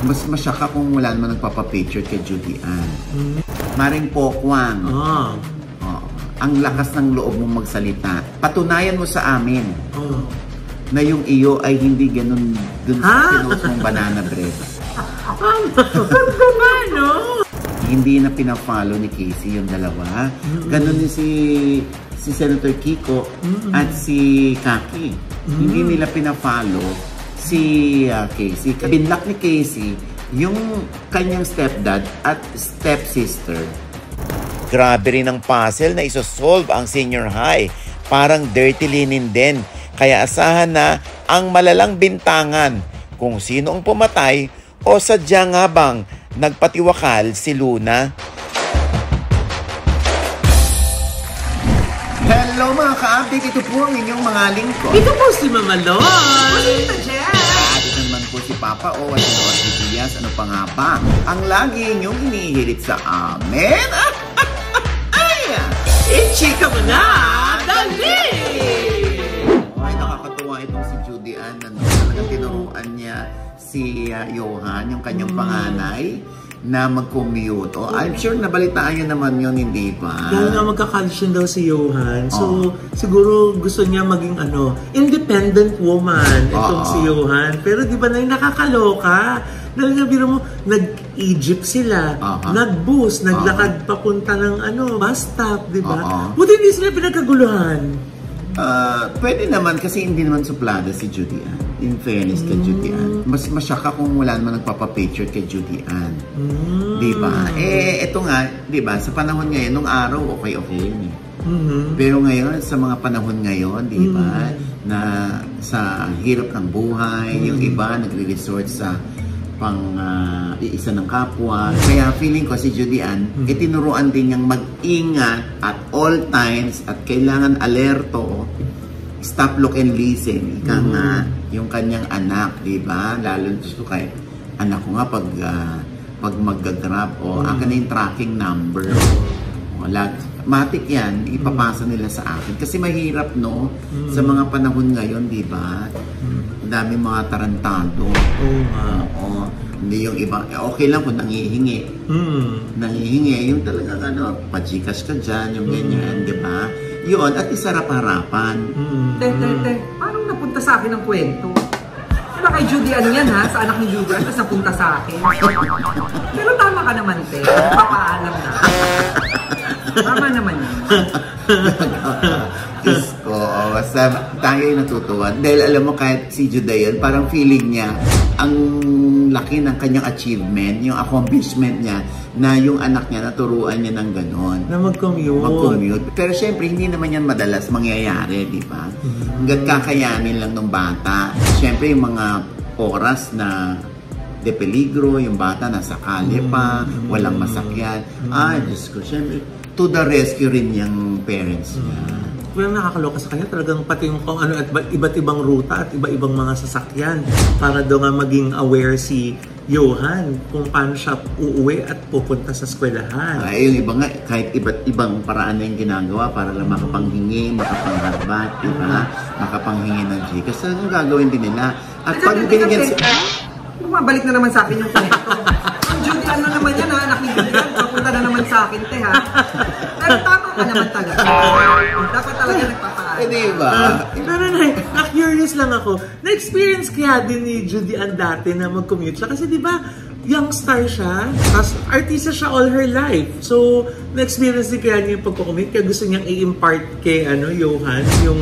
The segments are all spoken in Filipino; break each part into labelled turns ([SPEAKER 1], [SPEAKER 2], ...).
[SPEAKER 1] Mas masyaka kung wala naman nagpapapicture kay Judy Ann. Maring Pokwang. Ang lakas ng loob mong magsalita. Patunayan mo sa amin na yung iyo ay hindi ganun dun sa pinost mong banana bread.
[SPEAKER 2] Ano?
[SPEAKER 1] Hindi na pina-follow ni Casey yung dalawa. Ganun din si Senator Kiko at si Kaki. Hindi nila pina-follow si Casey. Binlock ni Casey yung kanyang stepdad at stepsister. Grabe rin ang puzzle na isosolve ang senior high. Parang dirty linen din. Kaya asahan na ang malalang bintangan kung sino ang pumatay o sadya nga bang nagpatiwakal si Luna. Hello mga ka-update, ito po ang inyong mga lingkod.
[SPEAKER 2] Ito po si Mama Lon.
[SPEAKER 1] Ito naman po si Papa O at si Ossie Diaz. Ano pa nga ba ang lagi inyong hinihirit sa amin?
[SPEAKER 2] Chika mo na! Dali!
[SPEAKER 1] Ay, nakakatuwa itong si Judy Ann. Talagang tinuruan niya si Johan, yung kanyang panganay, na mag-commute. I'm sure nabalitaan niyo naman yun, hindi ba?
[SPEAKER 2] Dahil nga magka-calcium daw si Johan. So, siguro gusto niya maging independent woman itong si Johan. Pero di ba na yung nakakaloka? Dahil nga biro mo, nag-Egypt sila, nag-bus, naglakad papunta ng bus stop, di ba? Buti hindi sila pinagkaguluhan.
[SPEAKER 1] Pwede naman kasi hindi naman suplada si Judy Ann. In fairness kay Judy Ann. Mas masyaka kung wala naman nagpapapicture kay Judy Ann. Diba? Ito nga, diba, sa panahon ngayon, nung araw, okay yun eh. Pero ngayon, sa mga panahon ngayon, diba, na sa hirap ng buhay, yung iba nagre-resort sa iisa ng kapwa. Kaya feeling ko si Judy Ann, itinuruan din niyang mag-ingat at all times at kailangan alerto, stop, look, and listen. Ika nga, yung kanyang anak, diba? Lalo gusto kay anak ko nga pag mag-grab akin na yung tracking number. Matik yan, ipapasa nila sa akin. Kasi mahirap, no? Sa mga panahon ngayon, diba? Dami mga tarantado. Hindi yung iba, okay lang kung nangihingi. Nangihingi, yung talagang pachikas ka dyan, yung ganyan, di ba? Yun, at isarap-harapan.
[SPEAKER 3] Paano napunta sa akin ang kwento? Diba kay Judy Ann yan ha? Sa anak ni Judy Ann, tapos napunta sa akin. Pero tama ka naman, te. Papaalam na. Tama naman yun.
[SPEAKER 1] Diyos ko, basta tayo yung natutuwa. Dahil alam mo, kahit si Judy Ann, parang feeling niya, ang laki ng kanyang achievement, yung accomplishment niya, na yung anak niya, naturuan niya ng ganon.
[SPEAKER 2] Na mag-commute.
[SPEAKER 1] Pero syempre, hindi naman yan madalas mangyayari, di ba? Hanggat kakayanin lang ng bata. Syempre, yung mga oras na de peligro, yung bata nasa kalye pa, walang masakyan. Diyos ko, syempre, to the rescue rin yung parents niya.
[SPEAKER 2] Kung nakakaloka sa kanya, talagang pati yung kung at iba't ibang ruta at iba-ibang mga sasakyan para daw nga maging aware si Johan kung paano siya uuwi at pupunta sa eskwelahan.
[SPEAKER 1] Yung iba nga, kahit iba't ibang paraan na yung ginagawa para lang makapanghingi, makapangharbat, diba? Makapanghingi ng Gcash. Kasi ang gagawin din nila. At pag binigyan sa...
[SPEAKER 3] Bumabalik na naman sa akin yung kwento. Ang Judy Ann na naman yan ha, anak ni Judy Ann. Papunta na naman sa akin, te ha. Pero tama ka naman talaga. Dapat talaga nagpapaalam.
[SPEAKER 1] Diba?
[SPEAKER 2] Pero na-curious lang ako. Na-experience kaya din ni Judy Ann dati na mag-commute siya. Kasi diba, young star siya. Tapos artista siya all her life. So, na-experience din kaya niya yung pagkukumit. Kaya gusto niyang i-impart kay Johan yung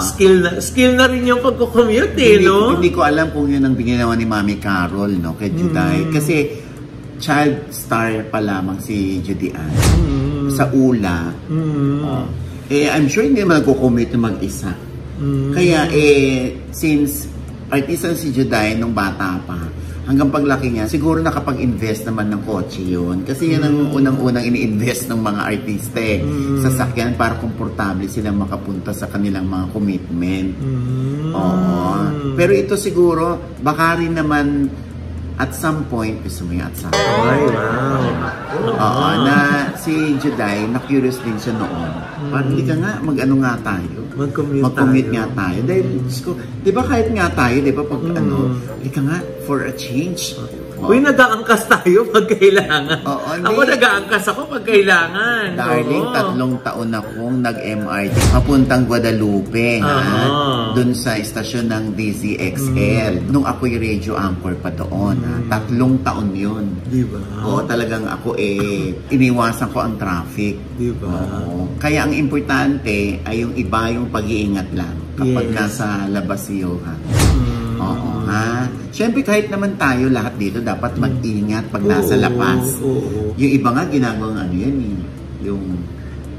[SPEAKER 2] skill na rin yung pagkukumute no?
[SPEAKER 1] Hindi ko alam kung yun ang ginawa ni Mami Carol, no? Kay Judy. Kasi child star pa lamang si Judy Ann. Sa ula. I'm sure hindi naman nagkukumit yung mag-isa. Kaya since artista si Judy nung bata pa, hanggang paglaki niya, siguro nakapag-invest naman ng kotse yun. Kasi yan ang unang-unang ini-invest ng mga artista sasakyan para komportable sila makapunta sa kanilang mga commitment. Pero ito siguro, baka rin naman at some point, gusto mo yung at some point. Na si Judy, na-curious din siya noon. Parang hindi ka nga, mag-ano nga tayo. Mag-commute nga tayo. Dahil, di ba kahit nga tayo, di ba pag hindi ka nga, for a change,
[SPEAKER 2] Uy, nag-aangkas tayo pag kailangan.
[SPEAKER 1] Oo,
[SPEAKER 2] Ako nag-aangkas ako pag kailangan.
[SPEAKER 1] Darling, 3 taon akong nag-MRT papuntang Guadalupe. Doon sa istasyon ng DZXL. Nung ako'y radio anchor pa doon. 3 taon yun.
[SPEAKER 2] Diba?
[SPEAKER 1] Oo, talagang ako iniwasan ko ang traffic.
[SPEAKER 2] Diba?
[SPEAKER 1] Oo. Kaya ang importante ay yung iba yung pag-iingat lang kapag nasa labas siyo. Oo, ha? Siyempre, kahit naman tayo lahat dito, dapat mag-ingat pag nasa labas. Yung iba nga, ginagawang yan yung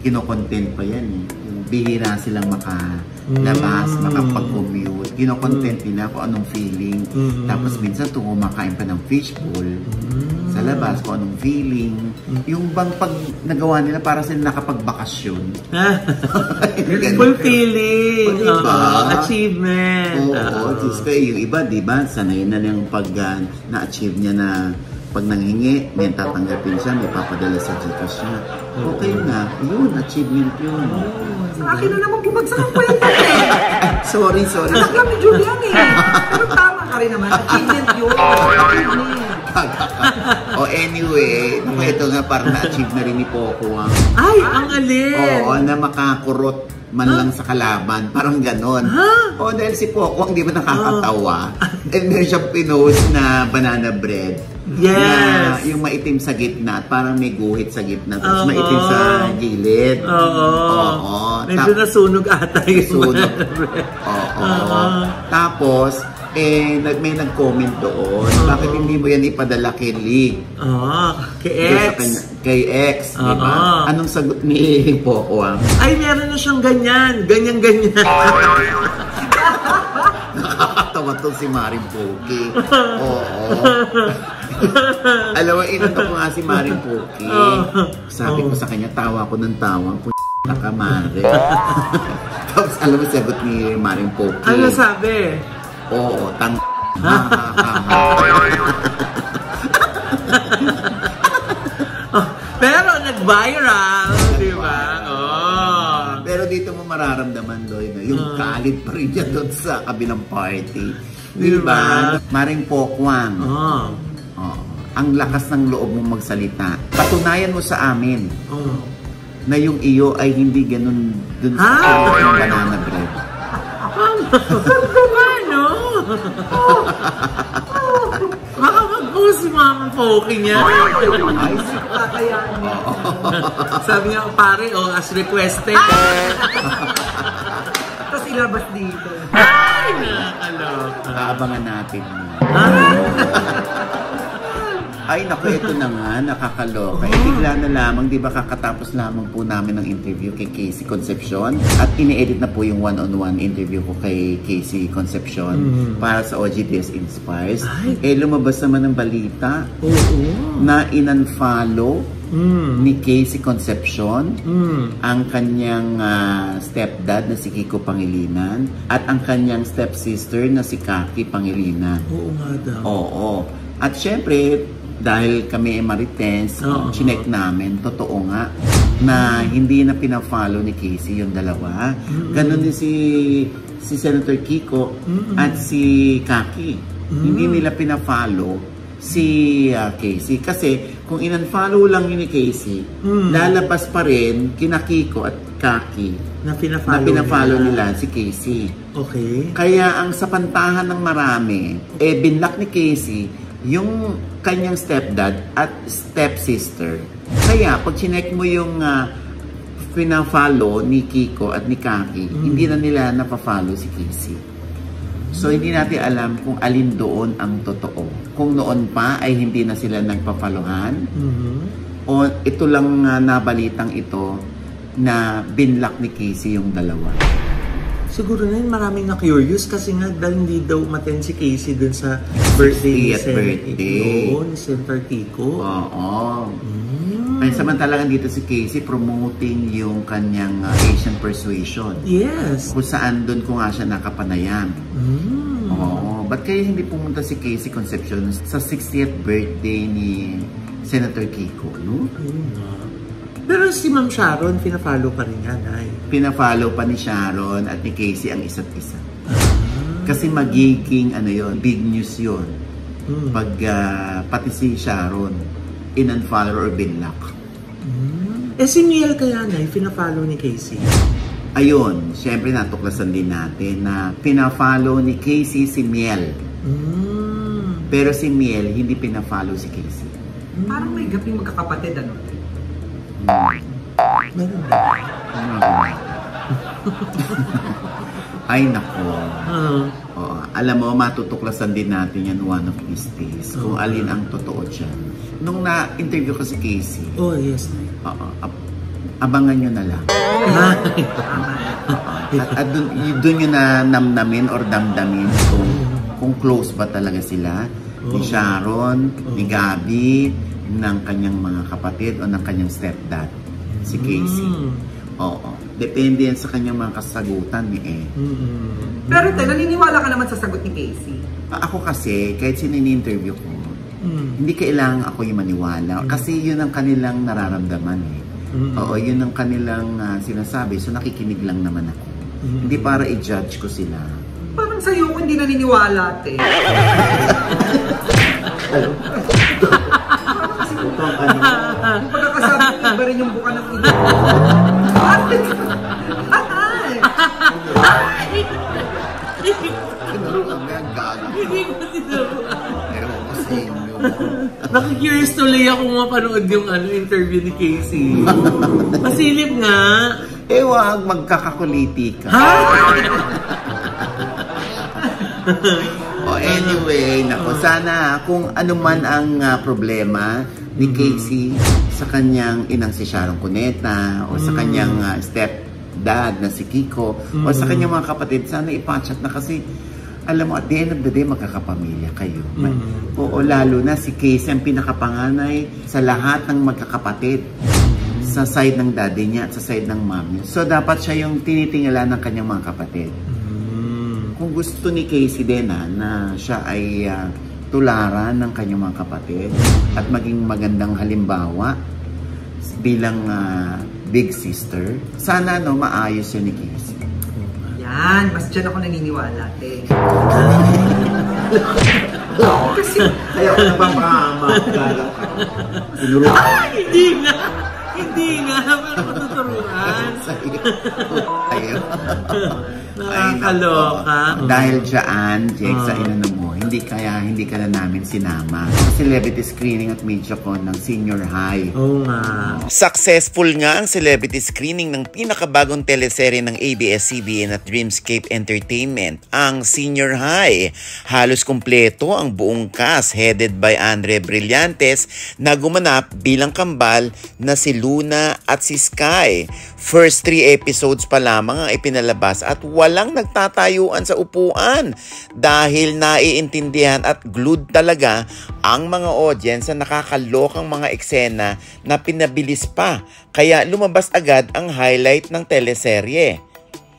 [SPEAKER 1] kinokontent pa yan yung bihira silang makalabas, makapag-commute. Kinokontent nila kung anong feeling. Tapos minsan kumakain pa ng fishbowl sa labas, kung anong feeling. Yung bang pag nagawa nila para sila nakapagbakasyon.
[SPEAKER 2] Fulfilling.
[SPEAKER 1] Diba?
[SPEAKER 2] Achievement.
[SPEAKER 1] Oo, just kayo. Yung iba, diba, sanay na yung pag na-achieve niya na pag nanghingi, may tatanggapin siya, may papadala sa Gcash niya. Okay na, yun, achievement yun.
[SPEAKER 3] Sa akin na naman bumagsak ang kwento
[SPEAKER 1] Sorry.
[SPEAKER 3] Anak lang ni Julian Pero tama ka rin naman, achievement yun.
[SPEAKER 1] Anyway, ito nga parang na-achieve na rin ni Poco.
[SPEAKER 2] Ay, ang alin!
[SPEAKER 1] Oo, na makakurot man lang sa kalaban. Parang ganon. Dahil si Poco, hindi ba nakakatawa? And meron siyang pinost na banana bread.
[SPEAKER 2] Yes!
[SPEAKER 1] Na yung maitim sa gitna at parang may guhit sa gitna. Tapos maitim sa gilid. Oo.
[SPEAKER 2] Medyo nasunog ata yung
[SPEAKER 1] banana bread. Tapos, may nag-comment doon. Bakit hindi mo yan ipadala kay Lee?
[SPEAKER 2] Kay X.
[SPEAKER 1] Kay X, di ba? Anong sagot ni Poco?
[SPEAKER 2] Ay, meron na siyang ganyan. Ganyan.
[SPEAKER 1] Nakakatawa to si Maring Poki. Alam mo, inunta ko nga si Maring Poki. Sabi ko sa kanya, tawa ko ng tawa. Nakamare. Tapos alam mo, sagot ni Maring Poki.
[SPEAKER 2] Ano sabi?
[SPEAKER 1] Oo,
[SPEAKER 2] pero nag-viral, di ba?
[SPEAKER 1] Pero dito mo mararamdaman, Loy, yung kalit pa rin niya doon sa kabilang party. Di ba? Maring Pokwang. Ang lakas ng loob mong magsalita. Patunayan mo sa amin na yung iyo ay hindi ganun dun sa banana bread.
[SPEAKER 2] Ano? Baka mag-post si Mama Poki niya. Sabi niya, pare, as requested.
[SPEAKER 3] Tapos ilabas dito.
[SPEAKER 2] Ay, nakakaloka.
[SPEAKER 1] Abangan natin mo. Ay, naku, ito na nga, nakakaloka. Bigla na lamang, di ba kakatapos lamang po namin ng interview kay Casey Concepcion at ini-edit na po yung one-on-one interview ko kay Casey Concepcion para sa OGDS Inspires. Lumabas naman ng balita na in-unfollow ni Casey Concepcion ang kanyang stepdad na si Kiko Pangilinan at ang kanyang stepsister na si Kaki Pangilinan.
[SPEAKER 2] Oo nga daw.
[SPEAKER 1] Oo. At syempre, dahil kami Marites, chinek namin, totoo nga, na hindi na pina-follow ni Casey yung dalawa. Ganon din si Senator Kiko at si Kaki. Hindi nila pina-follow si Casey. Kasi kung in-unfollow lang yun ni Casey, lalabas pa rin kina Kiko at Kaki
[SPEAKER 2] na
[SPEAKER 1] pina-follow nila si Casey.
[SPEAKER 2] Okay.
[SPEAKER 1] Kaya ang sapantahan ng marami, binlock ni Casey yung kanyang stepdad at stepsister. Kaya pag chinek mo yung pina-follow ni Kiko at ni Kaki, hindi na nila napafollow si Casey. So hindi natin alam kung alin doon ang totoo. Kung noon pa ay hindi na sila nagpa-followan, o ito lang nabalitang ito na binlock ni Casey yung dalawa.
[SPEAKER 2] Siguro na yun, maraming na-curious kasi nga dahil hindi daw umattend si Casey dun sa birthday ni Senator Kiko.
[SPEAKER 1] Oo. Ay, samantalang dito si Casey promoting yung kanyang Asian persuasion.
[SPEAKER 2] Yes.
[SPEAKER 1] Kung saan dun ko nga siya nakapanayam. Oo. Ba't kaya hindi pumunta si Casey Concepcion sa 60th birthday ni Senator Kiko, no?
[SPEAKER 2] Pero si Ma'am Sharon, pina-follow pa rin yan, ay.
[SPEAKER 1] Pina-follow pa ni Sharon at ni Casey ang isa't isa. Kasi magiging, big news yun. pag pati si Sharon in-unfollow or binlock.
[SPEAKER 2] Si Miel kaya na, pina-follow ni Casey?
[SPEAKER 1] Ayun, syempre natuklasan din natin na pina-follow ni Casey si Miel. Pero si Miel hindi pina-follow si Casey.
[SPEAKER 3] Parang may gaping magkakapatid, ano?
[SPEAKER 2] Meron ba?
[SPEAKER 1] Ay nako. Oo, alam mo, matutuklasan din natin yan one of these days. Kung alin ang totoo dyan. Nung na-interview ko si Casey.
[SPEAKER 2] Oh, yes.
[SPEAKER 1] Oo, abangan nyo na lang. At doon nyo na namnamin or damdamin kung close ba talaga sila ni Sharon, ni Gabby, ng kanyang mga kapatid o ng kanyang stepdad, si Casey. Oo. Depende yan sa kanyang mga kasagutan eh.
[SPEAKER 3] Pero naniniwala ka naman sa sagot ni Casey?
[SPEAKER 1] Ako kasi, kahit sino-interview ko, hindi kailangan ako yung maniwala. Kasi yun ang kanilang nararamdaman eh. Oo, yun ang kanilang sinasabi. So nakikinig lang naman ako. Hindi para i-judge ko sila.
[SPEAKER 3] Parang sa'yo ko hindi naniniwala, te. Yung pagkakasabi mo, iba rin yung buka ng ino.
[SPEAKER 1] Kinulungan mo yung gaga.
[SPEAKER 2] Hindi ko sinubukan.
[SPEAKER 1] Ewan ko sa inyo.
[SPEAKER 2] Nakikurious tuloy ako mapanood yung interview ni Casey. Masilip nga.
[SPEAKER 1] Wag, magkakakuliti ka.
[SPEAKER 2] Ha?
[SPEAKER 1] Anyway, nako, sana kung ano man ang problema ni Casey sa kanyang inang si Sharon Cuneta o sa kanyang stepdad na si Kiko o sa kanyang mga kapatid, sana ipatchat na kasi alam mo, at the end of the day, magkakapamilya kayo. Oo, lalo na si Casey ang pinakapanganay sa lahat ng magkakapatid. Sa side ng daddy niya at sa side ng mom niya. So, dapat siya yung tinitingala ng kanyang mga kapatid. Kung gusto ni Casey din na siya ay tularan ng kanyang mga kapatid at maging magandang halimbawa bilang big sister, sana maayos siya ni Casey.
[SPEAKER 3] Yan, mas dyan ako naniniwala, te. Kasi,
[SPEAKER 1] kaya ko napapahama.
[SPEAKER 2] Hindi nga. Hindi nga. Pero matuturuan.
[SPEAKER 1] Ayun.
[SPEAKER 2] Nakakaloka.
[SPEAKER 1] Dahil dyan, Jake, sa inano mo, hindi ka na namin sinama. Celebrity screening at MediaCon ng Senior High.
[SPEAKER 2] Oo nga.
[SPEAKER 4] Successful nga ang celebrity screening ng pinakabagong teleserye ng ABS-CBN at Dreamscape Entertainment, ang Senior High. Halos kumpleto ang buong cast headed by Andre Brillantes na gumanap bilang kambal na si Luna at si Sky. First 3 episodes pa lamang ang ipinalabas at walang nagtatayuan sa upuan dahil naiintindihan at glued talaga ang mga audience sa nakakalokang mga eksena na pinabilis pa kaya lumabas agad ang highlight ng teleserye.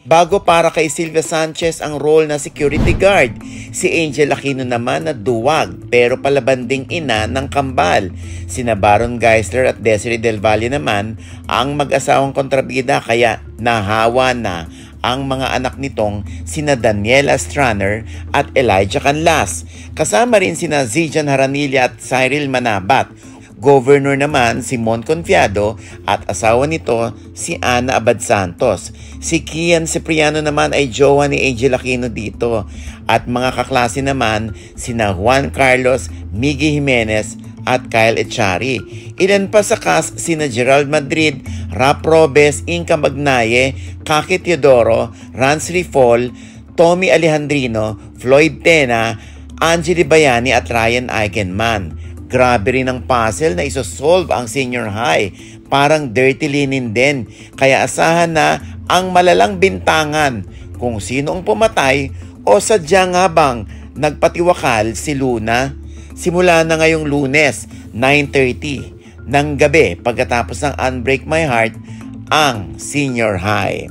[SPEAKER 4] Bago para kay Sylvia Sanchez ang role na security guard, si Angel Aquino naman na duwag pero palabanding ina ng kambal. Sina Baron Geisler at Desiree Del Valle naman ang mag-asawang kontrabida kaya nahawa na ang mga anak nitong sina Daniela Straner at Elijah Canlas. Kasama rin sina Zijan Haranilla at Cyril Manabat. Governor naman si Mon Confiado at asawa nito si Ana Abad Santos. Si Kian Cipriano naman ay jowa ni Angel Aquino dito. At mga kaklase naman sina Juan Carlos, Miggy Jimenez at Kyle Echari. Ilan pa sa cast sina Gerald Madrid, Rap Robes, Inca Magnaye, Kaki Teodoro, Rans Rifol, Tommy Alejandrino, Floyd Tena, Angeli Bayani at Ryan Eigenman. Grabe rin ang puzzle na isosolve ang Senior High. Parang dirty linen din. Kaya asahan na ang malalang bintangan kung sino ang pumatay o sadya nga bang nagpatiwakal si Luna. Simula na ngayong Lunes, 9:30 ng gabi pagkatapos ng Unbreak My Heart, ang Senior High.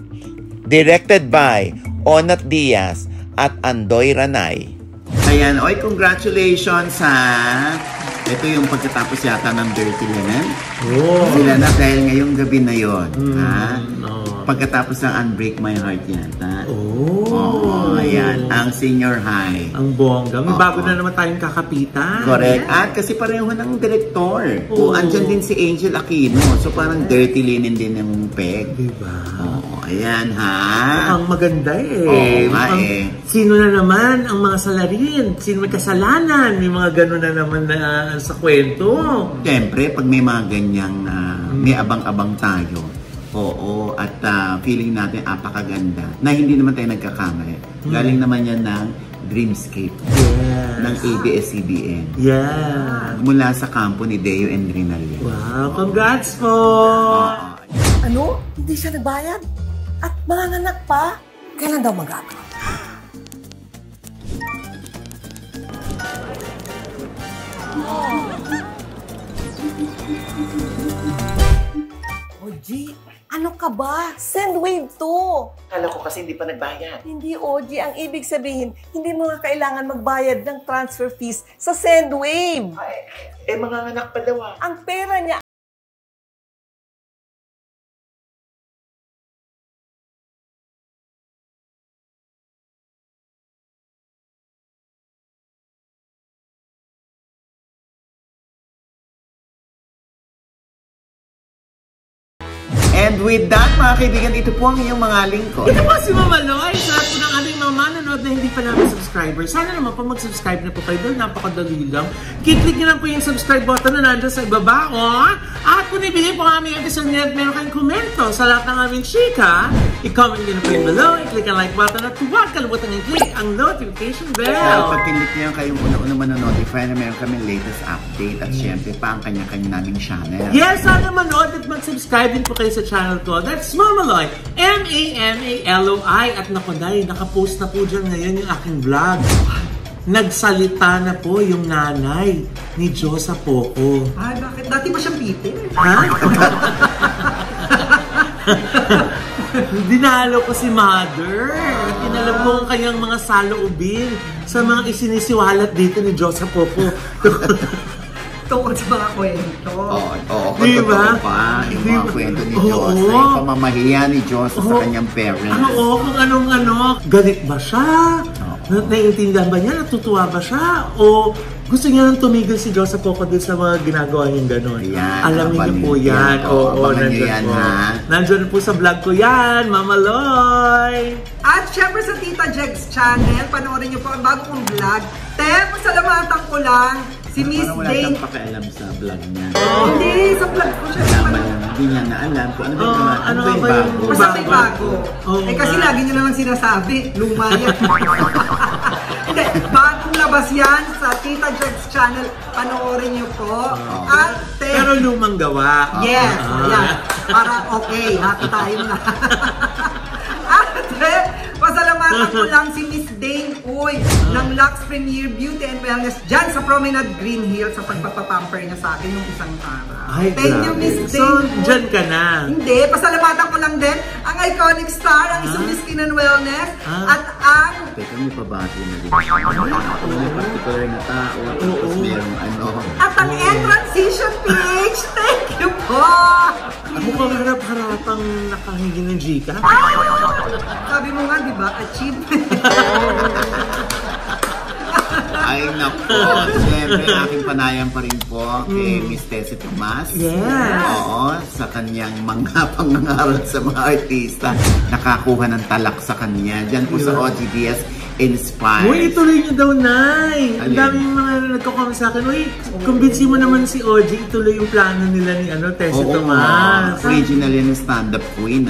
[SPEAKER 4] Directed by Onat Diaz at Andoy Ranay.
[SPEAKER 1] Ayan, oy, congratulations ha! Ito yung pagkatapos yata ng Dirty Linen.
[SPEAKER 2] Oh.
[SPEAKER 1] Sila na dahil ngayong gabi na yon. Ha? Pagkatapos ng Unbreak My Heart yata.
[SPEAKER 2] Oh.
[SPEAKER 1] Ayan. Ang Senior High.
[SPEAKER 2] Ang bongga. May bago na naman tayong kakapitan.
[SPEAKER 1] Correct. At kasi pareho ng direktor. Andyan din si Angel Aquino. So parang dirty linen din yung peg.
[SPEAKER 2] Diba?
[SPEAKER 1] Ayan ha.
[SPEAKER 2] Ang maganda eh. Sino na naman ang mga salarin? Sino may kasalanan? May mga gano'n na naman na sa kwento.
[SPEAKER 1] Siyempre, pag may mga ganyang may abang-abang tayo. Oo, at feeling natin apakaganda na hindi naman tayo nagkakamali. Galing naman yan ng Dreamscape.
[SPEAKER 2] Yes.
[SPEAKER 1] Ng ABS-CBN.
[SPEAKER 2] Yeah.
[SPEAKER 1] Mula sa kampo ni Deo and Rinaldo.
[SPEAKER 2] Wow, congrats po!
[SPEAKER 5] Ano? Hindi siya nagbayad? At manganganak pa? Kailan daw magagawa? Oji, ano ka ba? Sendwave to!
[SPEAKER 1] Kala ko kasi hindi pa nagbayad.
[SPEAKER 5] Hindi, Oji. Ang ibig sabihin, hindi mo nga kailangan magbayad ng transfer fees sa Sendwave.
[SPEAKER 1] Manganganak pa daw
[SPEAKER 5] Ang pera niya
[SPEAKER 1] And with that, mga kaibigan, ito po ang inyong mga lingkod.
[SPEAKER 2] Ito po si Mama Loy. Sa lahat po ng ating mga manonood na hindi pa namin subscriber. Sana naman po mag-subscribe na po kayo doon. Napakadali lang. Click nyo lang po yung subscribe button na nandiyan sa ibaba. At kung ibigay po ang aming episode niya at meron kayong komento sa lahat ng aming chika, i-comment nyo na po yung below, i-click ang like button at huwag kalimutan i-click ang notification bell.
[SPEAKER 1] Pag click nyo kayong una-una manonotify na meron kami latest update at syempre pa ang kanya-kanya naming channel.
[SPEAKER 2] Yes, sana manood at mag-subscribe din po kayo sa channel ko. That's Mamaloy. M-A-M-A-L-O-I. At nakunay, nakapost na po dyan ngayon yung aking vlog. Nagsalita na po yung nanay ni Josa Poco.
[SPEAKER 3] Ay, bakit? Dati ba siyang pite?
[SPEAKER 2] Ha? Dinalo ko si Mother. Tinalab ko ang kanyang mga saloobin sa mga isinisiwalat dito ni Josa Poco.
[SPEAKER 3] Tungkol sa mga kwento.
[SPEAKER 1] Oo,
[SPEAKER 2] diba?
[SPEAKER 1] Pa, yung mga kwento ni Diyos, yung pamamahiya ni Diyos sa kanyang parents.
[SPEAKER 2] Oo, kung anong-ano. Galit ba siya? Naiintindihan ba niya? Natutuwa ba siya? O gusto niya nang tumigil si Josa Poco din sa mga ginagawa niyang gano'n?
[SPEAKER 1] Yan,
[SPEAKER 2] alamin niyo po yan. Oo, nandiyan po. Nandiyan po sa vlog ko yan, Mama Loy!
[SPEAKER 3] At syempre sa Tita Jegs channel, panoorin niyo po ang bago kong vlog. Pasalamatan ko lang si Miss
[SPEAKER 1] Dane. Parang wala kang pakialam sa vlog niya.
[SPEAKER 3] Hindi, sa vlog ko siya.
[SPEAKER 1] Hindi niya naalam kung ano ba yung bago.
[SPEAKER 3] Basta may bago. Kasi lagi niyo naman sinasabi, luma yan. Hindi, bagong labas yan sa Tita Jegs channel. Panoorin niyo po.
[SPEAKER 2] Pero lumang gawa.
[SPEAKER 3] Yes, yan. Para okay, happy tayo na. Pasalamatan ko lang si Miss Dane Uy ng Lux Premier Beauty and Wellness dyan sa Promenade Green Hills sa pagpapapamper niya sa akin nung isang araw.
[SPEAKER 2] Ay,
[SPEAKER 3] thank you, Miss Dane.
[SPEAKER 2] So, dyan ka na?
[SPEAKER 3] Hindi, pasalamatan ko lang din ang iconic star, ang isang Miss Skin and Wellness at ang...
[SPEAKER 1] Teka, may pabati na din. May particular na tao. Tapos merong ano.
[SPEAKER 3] At ang N-Transition PH. Thank you po!
[SPEAKER 2] Ako pang harap-harapang nakahingi ng Gika.
[SPEAKER 3] Sabi mo nga, di ba? Achievement.
[SPEAKER 1] Ay, naku. Siyempre, aking panayam pa rin po kay Miss Tessie Tomas.
[SPEAKER 2] Yes.
[SPEAKER 1] Oo, sa kanyang mga pangangaral sa mga artista. Nakakuha ng talak sa kanya. Diyan po sa OGDS Inspire.
[SPEAKER 2] Uy, ituloy niyo daw, Nay. Ang daming mga nagko-comment sa akin. Uy, kumbinsi mo naman si OG, ituloy yung plano nila ni Tessie Tomas.
[SPEAKER 1] Original yan ng stand-up queen,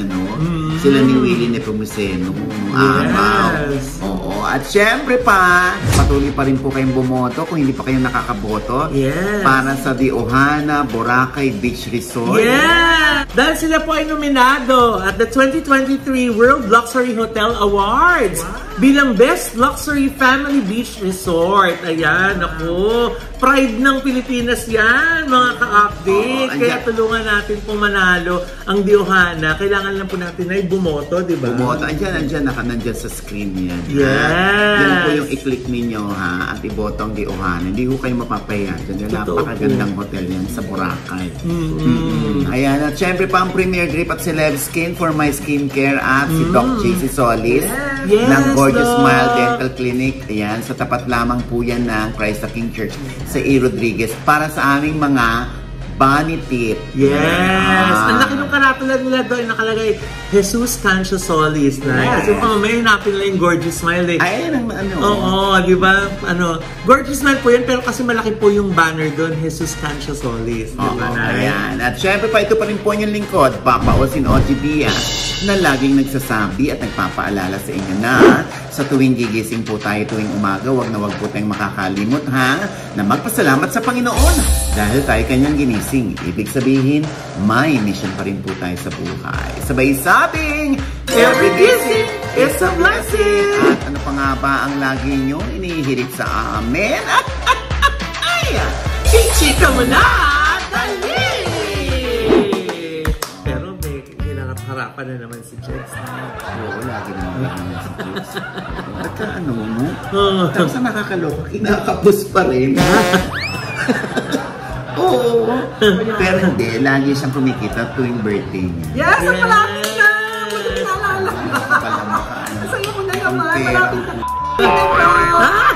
[SPEAKER 1] Sila ni Willie Nepomuceno.
[SPEAKER 2] Yes.
[SPEAKER 1] Oo. At syempre pa, patuloy pa rin po kayong bumoto kung hindi pa kayo nakakaboto.
[SPEAKER 2] Yes.
[SPEAKER 1] Para sa The Ohana Boracay Beach Resort.
[SPEAKER 2] Yeah! Dahil sila po ay nominado at the 2023 World Luxury Hotel Awards bilang Best Luxury Family Beach Resort. Ayan, ako. Pride ng Pilipinas yan, mga ka-update. Kaya tulungan natin po manalo ang The Ohana. Kailangan lang po natin ay bumoto, di ba?
[SPEAKER 1] Bumoto. Andyan sa screen yan.
[SPEAKER 2] Yes.
[SPEAKER 1] Yan po po yung i-click ninyo ha, at iboto ang Di-Ohana. Hindi ko kayo mapapahiya. Diyan, napakagandang hotel yan sa Boracay. Ayan, at syempre pa ang Premier Grip at Celeb Skin for my skincare at si Doc JC Solis ng Gorgeous Smile Dental Clinic. Ayan, sa tapat lamang po yan ng Christ the King Church sa A. Rodriguez para sa aming mga bunny tip.
[SPEAKER 2] Yes! Ang laki ng karatulan nila doon, nakalagay Jesus Cancio Solis. Kasi may hanapin nila yung Gorgeous Smile eh.
[SPEAKER 1] Ay, ano?
[SPEAKER 2] Oo, di ba? Gorgeous Smile po yan, pero kasi malaki po yung banner doon, Jesus Cancio Solis. Di ba na?
[SPEAKER 1] Ayan. At syempre pa, ito pa rin po yung lingkod, Papa Osin Oji Diaz, na laging nagsasabi at nagpapaalala sa inyo na sa tuwing gigising po tayo tuwing umaga, wag po tayong makakalimot ha, na magpasalamat sa Panginoon dahil tayo kanyang ginising. Ibig sabihin, may mission pa rin po tayo sa buhay. Sabay sabing,
[SPEAKER 2] every gising is a blessing!
[SPEAKER 1] At ano pa nga ba ang lagi nyo inihirit sa amin? Ay!
[SPEAKER 2] Chichika mo na! Dali! Pero may hinarap-harapan na naman si Jex.
[SPEAKER 1] Oo, lagi naman si Jex. At ano mo? Tapos na nakakaloka, kinakapos pa rin. Oo. Pero hindi, lagi siyang kumikita tuwing birthday niya.
[SPEAKER 3] Yes, ang malapit na! Malapit na alala.
[SPEAKER 1] Pala makaano.
[SPEAKER 3] Sa'yo mo na naman,
[SPEAKER 1] Ang
[SPEAKER 3] malapit
[SPEAKER 1] pera.
[SPEAKER 3] na.